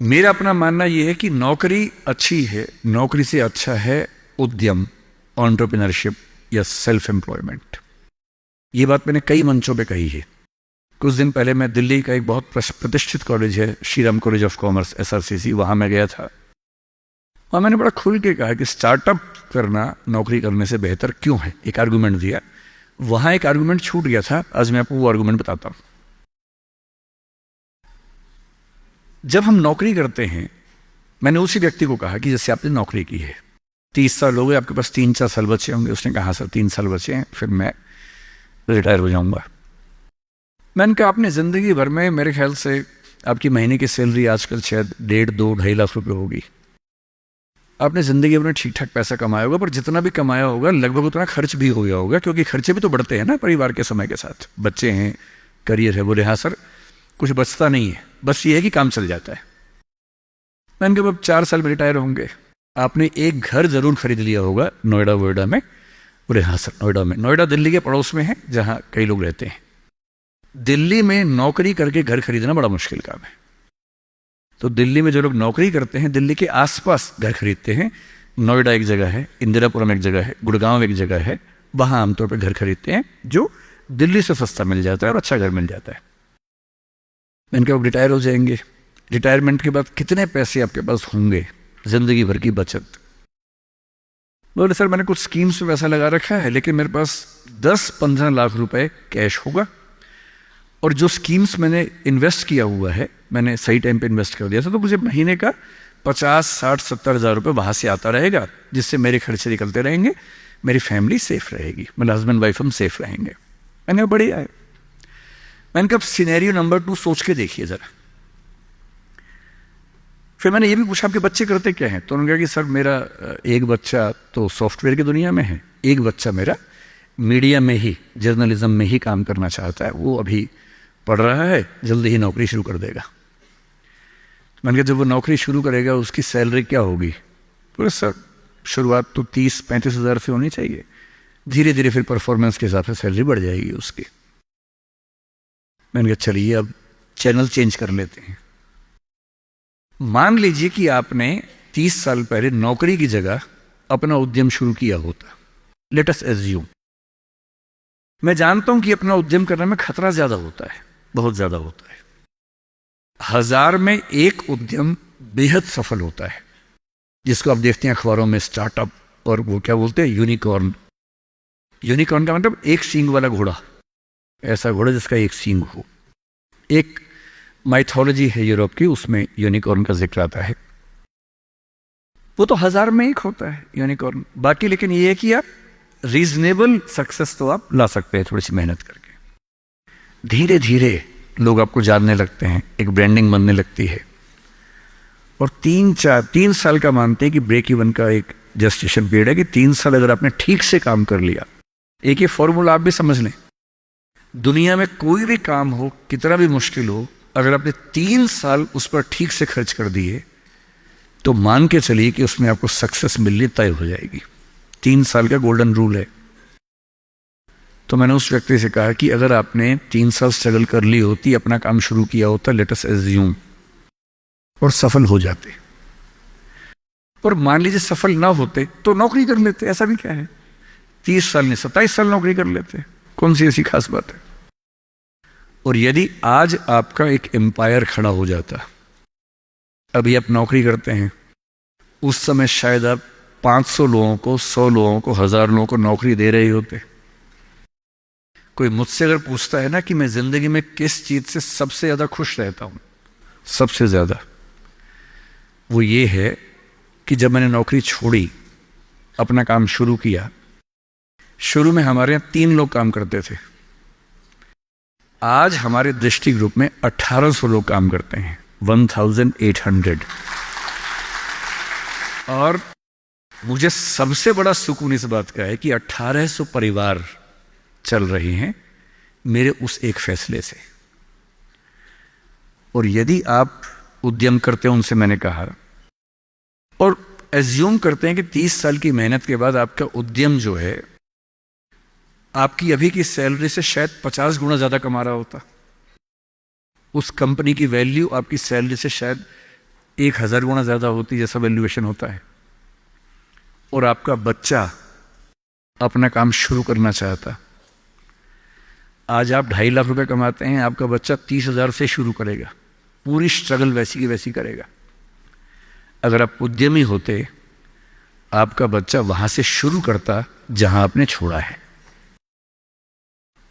मेरा अपना मानना यह है कि नौकरी अच्छी है, नौकरी से अच्छा है उद्यम, एंटरप्रेन्योरशिप या सेल्फ एम्प्लॉयमेंट। ये बात मैंने कई मंचों पे कही है। कुछ दिन पहले मैं दिल्ली का एक बहुत प्रतिष्ठित कॉलेज है, Shriram college of commerce, SRCC, वहां मैं गया था और मैंने बड़ा खुल के कहा कि स्टार्टअप करना नौकरी करने से बेहतर क्यों है। एक आर्गुमेंट दिया, वहां एक आर्गुमेंट छूट गया था, आज मैं आपको वो आर्गुमेंट बताता हूं। जब हम नौकरी करते हैं, मैंने उसी व्यक्ति को कहा कि जैसे आपने नौकरी की है, 30 साल हो गए, आपके पास 3-4 साल बचे होंगे। उसने कहा सर 3 साल बचे हैं, फिर मैं रिटायर हो जाऊंगा। मैंने कहा आपने जिंदगी भर में मेरे ख्याल से आपकी महीने की सैलरी आजकल शायद 1.5-2-2.5 लाख रुपए होगी। आपने जिंदगी भर में ठीक ठाक पैसा कमाया होगा, पर जितना भी कमाया होगा लगभग उतना खर्च भी हो गया होगा, क्योंकि खर्चे भी तो बढ़ते हैं ना परिवार के समय के साथ। बच्चे हैं, करियर है। बोले हाँ सर, कुछ बचता नहीं है, बस ये है कि काम चल जाता है। मैंने कहा अब 4 साल में रिटायर होंगे, आपने एक घर जरूर खरीद लिया होगा नोएडा वोएडा में। बोले हाँ सर, नोएडा में। नोएडा दिल्ली के पड़ोस में है, जहां कई लोग रहते हैं। दिल्ली में नौकरी करके घर खरीदना बड़ा मुश्किल काम है, तो दिल्ली में जो लोग नौकरी करते हैं दिल्ली के आसपास घर खरीदते हैं। नोएडा एक जगह है, इंदिरापुरम एक जगह है, गुड़गांव एक जगह है, वहां आमतौर पर घर खरीदते हैं, जो दिल्ली से सस्ता मिल जाता है और अच्छा घर मिल जाता है। मैंने कहा रिटायर हो जाएंगे, रिटायरमेंट के बाद कितने पैसे आपके पास होंगे, जिंदगी भर की बचत। बोले सर मैंने कुछ स्कीम्स में पैसा लगा रखा है, लेकिन मेरे पास 10-15 लाख रुपए कैश होगा, और जो स्कीम्स मैंने इन्वेस्ट किया हुआ है, मैंने सही टाइम पे इन्वेस्ट कर दिया था, तो मुझे महीने का 50-60-70 हज़ार रुपये वहां से आता रहेगा, जिससे मेरे खर्चे निकलते रहेंगे, मेरी फैमिली सेफ रहेगी, मेरे हस्बैंड वाइफ हम सेफ रहेंगे। मैंने कहा बढ़िया है। मैंने कहा सिनेरियो नंबर 2 सोच के देखिए जरा। फिर मैंने ये भी पूछा आपके बच्चे करते क्या हैं, तो उन्होंने कहा कि सर मेरा एक बच्चा तो सॉफ्टवेयर की दुनिया में है, एक बच्चा मेरा मीडिया में ही, जर्नलिज्म में ही काम करना चाहता है, वो अभी पढ़ रहा है, जल्दी ही नौकरी शुरू कर देगा। मैंने कहा जब वो नौकरी शुरू करेगा उसकी सैलरी क्या होगी। बोले सर शुरुआत तो 30-35 हज़ार से होनी चाहिए, धीरे धीरे फिर परफॉर्मेंस के हिसाब से सैलरी बढ़ जाएगी उसकी। मैंने कहा चलिए अब चैनल चेंज कर लेते हैं। मान लीजिए कि आपने 30 साल पहले नौकरी की जगह अपना उद्यम शुरू किया होता। लेट अस एज्यूम, मैं जानता हूं कि अपना उद्यम करने में खतरा ज्यादा होता है, बहुत ज्यादा होता है। 1000 में एक उद्यम बेहद सफल होता है, जिसको आप देखते हैं अखबारों में, स्टार्टअप, और वो क्या बोलते हैं, यूनिकॉर्न। यूनिकॉर्न का मतलब एक सींग वाला घोड़ा, ऐसा घोड़ा जिसका एक सींग हो। एक माइथोलॉजी है यूरोप की, उसमें यूनिकॉर्न का जिक्र आता है। वो तो 1000 में एक होता है यूनिकॉर्न। बाकी लेकिन ये है कि आप रीजनेबल सक्सेस तो आप ला सकते हैं थोड़ी सी मेहनत करके। धीरे धीरे लोग आपको जानने लगते हैं, एक ब्रांडिंग बनने लगती है, और 3 साल का मानते हैं कि ब्रेक इवन का एक जस्टिफिकेशन पीरियड है, कि 3 साल अगर आपने ठीक से काम कर लिया। एक ये फॉर्मूला आप भी समझ लें, दुनिया में कोई भी काम हो, कितना भी मुश्किल हो, अगर आपने 3 साल उस पर ठीक से खर्च कर दिए तो मान के चलिए कि उसमें आपको सक्सेस मिलनी तय हो जाएगी। 3 साल का गोल्डन रूल है। तो मैंने उस व्यक्ति से कहा कि अगर आपने 3 साल स्ट्रगल कर ली होती, अपना काम शुरू किया होता, लेट अस एज्यूम, और सफल हो जाते, और मान लीजिए सफल ना होते तो नौकरी कर लेते। ऐसा भी क्या है, 30 साल नहीं 27 साल नौकरी कर लेते, कौन सी ऐसी खास बात है। और यदि आज आपका एक एम्पायर खड़ा हो जाता, अभी आप नौकरी करते हैं, उस समय शायद आप 500 लोगों को, 100 लोगों को, 1000 लोगों को नौकरी दे रहे होते। कोई मुझसे अगर पूछता है ना कि मैं जिंदगी में किस चीज से सबसे ज्यादा खुश रहता हूं, सबसे ज्यादा, वो ये है कि जब मैंने नौकरी छोड़ी, अपना काम शुरू किया। शुरू में हमारे यहां 3 लोग काम करते थे, आज हमारे दृष्टि ग्रुप में 1800 लोग काम करते हैं, 1800। और मुझे सबसे बड़ा सुकून इस बात का है कि 1800 परिवार चल रहे हैं मेरे उस एक फैसले से। और यदि आप उद्यम करते हो, उनसे मैंने कहा, और एज्यूम करते हैं कि 30 साल की मेहनत के बाद आपका उद्यम जो है आपकी अभी की सैलरी से शायद 50 गुना ज्यादा कमा रहा होता, उस कंपनी की वैल्यू आपकी सैलरी से शायद 1000 गुना ज़्यादा होती जैसा वैल्यूएशन होता है, और आपका बच्चा अपना काम शुरू करना चाहता, आज आप 2.5 लाख रुपए कमाते हैं, आपका बच्चा 30,000 से शुरू करेगा, पूरी स्ट्रगल वैसी की वैसी करेगा। अगर आप उद्यमी होते, आपका बच्चा वहां से शुरू करता जहां आपने छोड़ा है,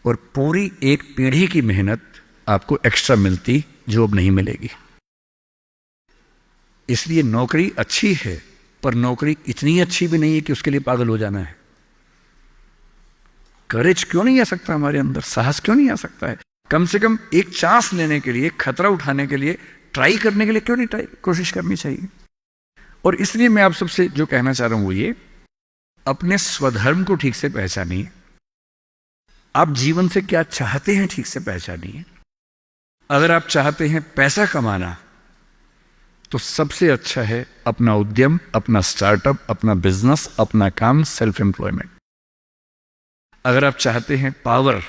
और पूरी एक पीढ़ी की मेहनत आपको एक्स्ट्रा मिलती जो अब नहीं मिलेगी। इसलिए नौकरी अच्छी है, पर नौकरी इतनी अच्छी भी नहीं है कि उसके लिए पागल हो जाना है। करेज क्यों नहीं आ सकता हमारे अंदर, साहस क्यों नहीं आ सकता है? कम से कम एक चांस लेने के लिए, खतरा उठाने के लिए, ट्राई करने के लिए क्यों नहीं कोशिश करनी चाहिए? और इसलिए मैं आप सबसे जो कहना चाह रहा हूं वो ये, अपने स्वधर्म को ठीक से पहचानिए। आप जीवन से क्या चाहते हैं ठीक से पहचानिए। अगर आप चाहते हैं पैसा कमाना, तो सबसे अच्छा है अपना उद्यम, अपना स्टार्टअप, अपना बिजनेस, अपना काम, सेल्फ एम्प्लॉयमेंट। अगर आप चाहते हैं पावर,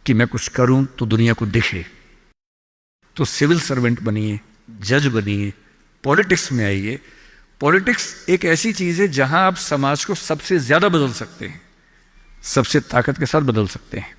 कि मैं कुछ करूं तो दुनिया को दिखे, तो सिविल सर्वेंट बनिए, जज बनिए, पॉलिटिक्स में आइए। पॉलिटिक्स एक ऐसी चीज है जहां आप समाज को सबसे ज्यादा बदल सकते हैं, सबसे ताकत के साथ बदल सकते हैं।